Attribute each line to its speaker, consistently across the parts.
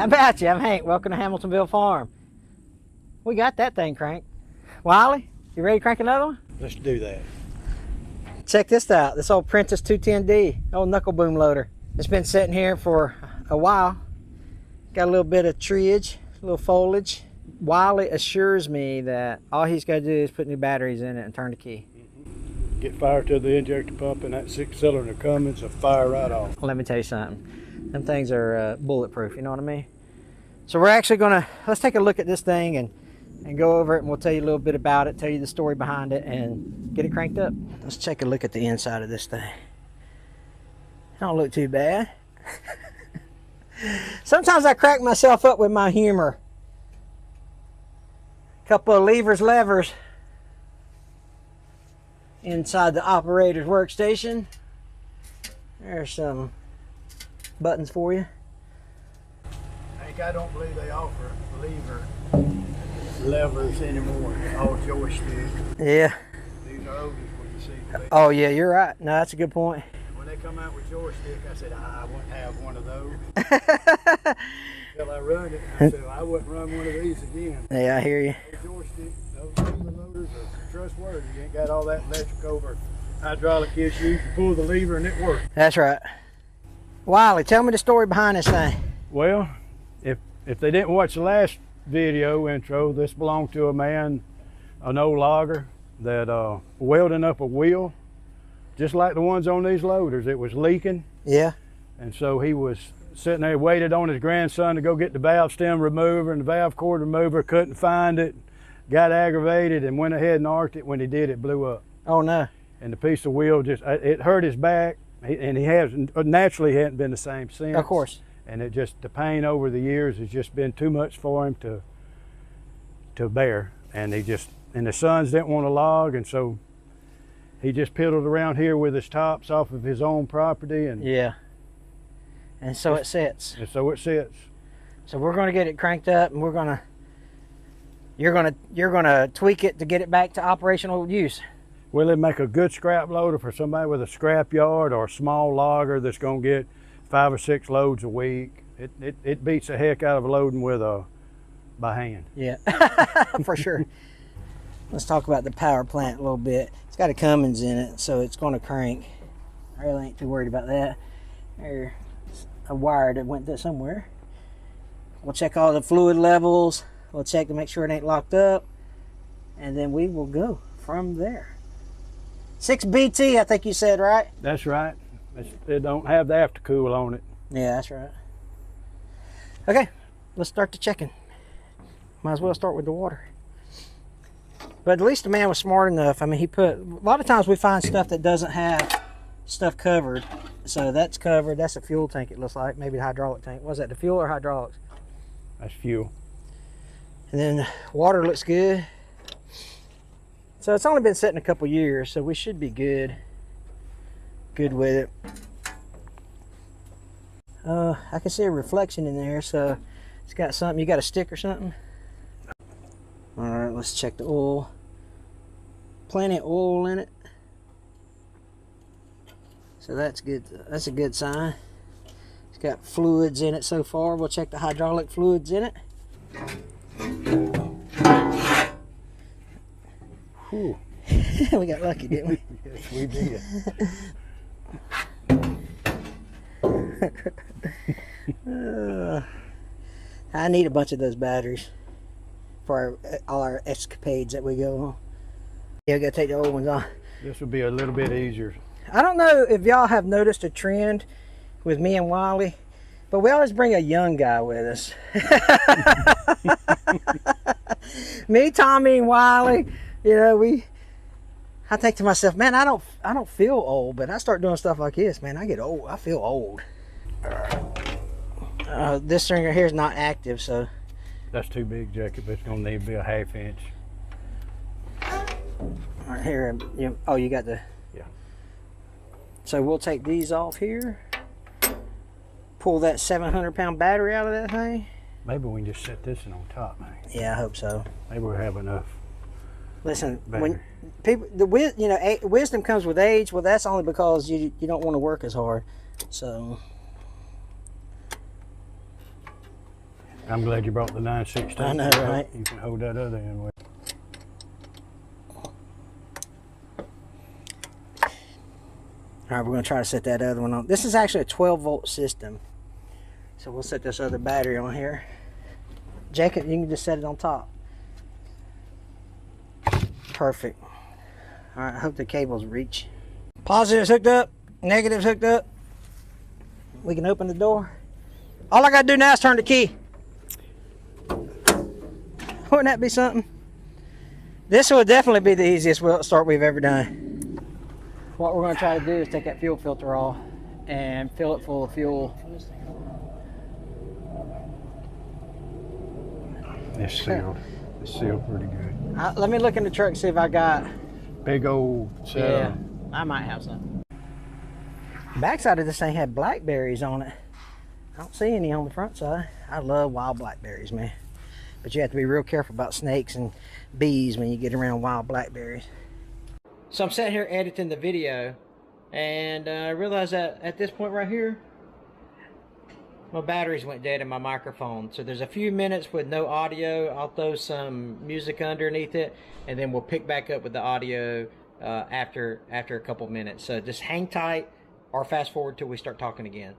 Speaker 1: How about you? I'm Hank. Welcome to Hamiltonville Farm. We got that thing cranked. Wiley, you ready to crank another one?
Speaker 2: Let's do that.
Speaker 1: Check this out. This old Prentice 210D, old knuckle boom loader. It's been sitting here for a while. Got a little bit of treeage, a little foliage. Wiley assures me that all he's got to do is put new batteries in it and turn the key.
Speaker 2: Get fire to the injector pump and that 6-cylinder Cummins will fire right off.
Speaker 1: Let me tell you something. Them things are bulletproof, you know what I mean? So we're actually gonna, let's take a look at this thing and go over it, and we'll tell you a little bit about it, tell you the story behind it, and get it cranked up. Let's take a look at the inside of this thing. Don't look too bad. Sometimes I crack myself up with my humor. Couple of levers inside the operator's workstation. There's some buttons for you.
Speaker 2: Hank, I don't believe they offer levers anymore. It's all joystick.
Speaker 1: Yeah.
Speaker 2: These are oldies when you see them.
Speaker 1: Oh yeah, you're right. No, that's a good point.
Speaker 2: When they come out with joystick, I said, I wouldn't have one of those. Until I run it, I said, I wouldn't run one of these again.
Speaker 1: Yeah, I hear you.
Speaker 2: Those joystick, those lever loaders are trustworthy. You ain't got all that electric over hydraulic issues. You pull the lever and it works.
Speaker 1: That's right. Wiley, tell me the story behind this thing.
Speaker 2: Well, if they didn't watch the last video intro, this belonged to a man, an old logger, that welding up a wheel, just like the ones on these loaders. It was leaking.
Speaker 1: Yeah.
Speaker 2: And so he was sitting there, waited on his grandson to go get the valve stem remover and the valve cord remover, couldn't find it, got aggravated and went ahead and arced it. When he did, it blew up.
Speaker 1: Oh no.
Speaker 2: And the piece of wheel just, it hurt his back, and he hasn't, naturally hadn't been the same since.
Speaker 1: Of course.
Speaker 2: And it just, the pain over the years has just been too much for him to bear. And he just, and the sons didn't want to log, and so he just piddled around here with his tops off of his own property. And
Speaker 1: yeah. And so it sits.
Speaker 2: And so it sits.
Speaker 1: So we're going to get it cranked up, and you're going to tweak it to get it back to operational use.
Speaker 2: Will it make a good scrap loader for somebody with a scrap yard or a small logger that's going to get 5 or 6 loads a week? It beats the heck out of loading with by hand.
Speaker 1: Yeah, for sure. Let's talk about the power plant a little bit. It's got a Cummins in it, so it's going to crank. I really ain't too worried about that. There's a wire that went there somewhere. We'll check all the fluid levels. We'll check to make sure it ain't locked up, and then we will go from there. 6BT, I think you said, right?
Speaker 2: That's right. It don't have the aftercool on it.
Speaker 1: Yeah, that's right. Okay, let's start the checking. Might as well start with the water. But at least the man was smart enough. I mean, he put, a lot of times we find stuff that doesn't have stuff covered. So that's covered. That's a fuel tank, it looks like. Maybe the hydraulic tank. Was that the fuel or hydraulics?
Speaker 2: That's fuel.
Speaker 1: And then water looks good. So it's only been sitting a couple years, so we should be good with it. I can see a reflection in there, so it's got something. You got a stick or something? All right, let's check the oil. Plenty of oil in it, so that's good. That's a good sign. It's got fluids in it so far. We'll check the hydraulic fluids in it.
Speaker 2: Whew.
Speaker 1: We got lucky, didn't we?
Speaker 2: Yes, we did.
Speaker 1: I need a bunch of those batteries for all our escapades that we go on. Yeah, we gotta take the old ones off.
Speaker 2: This would be a little bit easier.
Speaker 1: I don't know if y'all have noticed a trend with me and Wiley, but we always bring a young guy with us. Me, Tommy, and Wiley, you know, I think to myself, man, I don't feel old, but I start doing stuff like this, man, I get old. I feel old. This string right here is not active, so.
Speaker 2: That's too big, Jacob. It's gonna need to be a 1/2 inch.
Speaker 1: Right here, oh, you got the.
Speaker 2: Yeah.
Speaker 1: So we'll take these off here. Pull that 700-pound battery out of that thing.
Speaker 2: Maybe we can just set this in on top, man.
Speaker 1: Yeah, I hope so.
Speaker 2: Maybe we'll have enough.
Speaker 1: Listen,
Speaker 2: battery.
Speaker 1: when people, wisdom comes with age. Well, that's only because you don't want to work as hard. So
Speaker 2: I'm glad you brought the 9/16.
Speaker 1: I know, right?
Speaker 2: You can hold that other end with.
Speaker 1: All right, we're going to try to set that other one on. This is actually a 12-volt system. So we'll set this other battery on here. Jacob, you can just set it on top. Perfect. All right, I hope the cables reach. Positive's hooked up, negative's hooked up. We can open the door. All I got to do now is turn the key. Wouldn't that be something? This will definitely be the easiest start we've ever done. What we're going to try to do is take that fuel filter off and fill it full of fuel.
Speaker 2: It's sealed. It's sealed pretty good.
Speaker 1: Let me look in the truck and see if I got...
Speaker 2: Big old set.
Speaker 1: Yeah, I might have some. Backside of this thing had blackberries on it. I don't see any on the front side. I love wild blackberries, man. But you have to be real careful about snakes and bees when you get around wild blackberries. So I'm sitting here editing the video, and I realized that at this point right here, my batteries went dead in my microphone. So there's a few minutes with no audio. I'll throw some music underneath it, and then we'll pick back up with the audio after a couple minutes. So just hang tight or fast forward till we start talking again.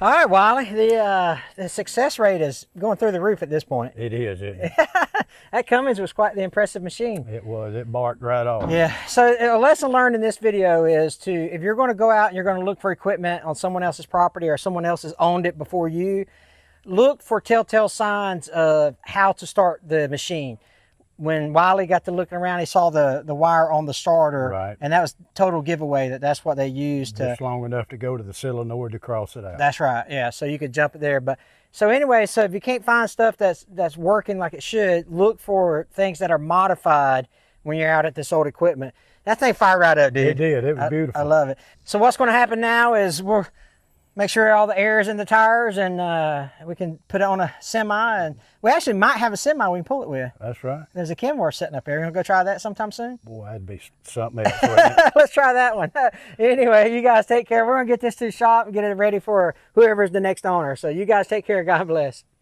Speaker 1: All right, Wiley, the success rate is going through the roof at this point.
Speaker 2: It is, isn't it?
Speaker 1: That Cummins was quite the impressive machine.
Speaker 2: It was. It barked right off.
Speaker 1: Yeah, so a lesson learned in this video is to, if you're going to go out and you're going to look for equipment on someone else's property or someone else has owned it before you, look for telltale signs of how to start the machine. When Wiley got to looking around, he saw the wire on the starter,
Speaker 2: Right.
Speaker 1: And that was total giveaway that that's what they used to.
Speaker 2: Just long enough to go to the solenoid to cross it out.
Speaker 1: That's right, yeah. So you could jump it there. But so anyway, so if you can't find stuff that's working like it should, look for things that are modified when you're out at this old equipment. That thing fired right up, dude.
Speaker 2: It did. It was beautiful.
Speaker 1: I love it. So what's going to happen now is we'll make sure all the air is in the tires, and we can put it on a semi, and we actually might have a semi we can pull it with.
Speaker 2: That's right.
Speaker 1: There's a Kenworth sitting up there. You want to go try that sometime soon?
Speaker 2: Boy, that'd be something else, wouldn't it?
Speaker 1: Let's try that one. Anyway, you guys take care. We're going to get this to the shop and get it ready for whoever's the next owner. So you guys take care. God bless.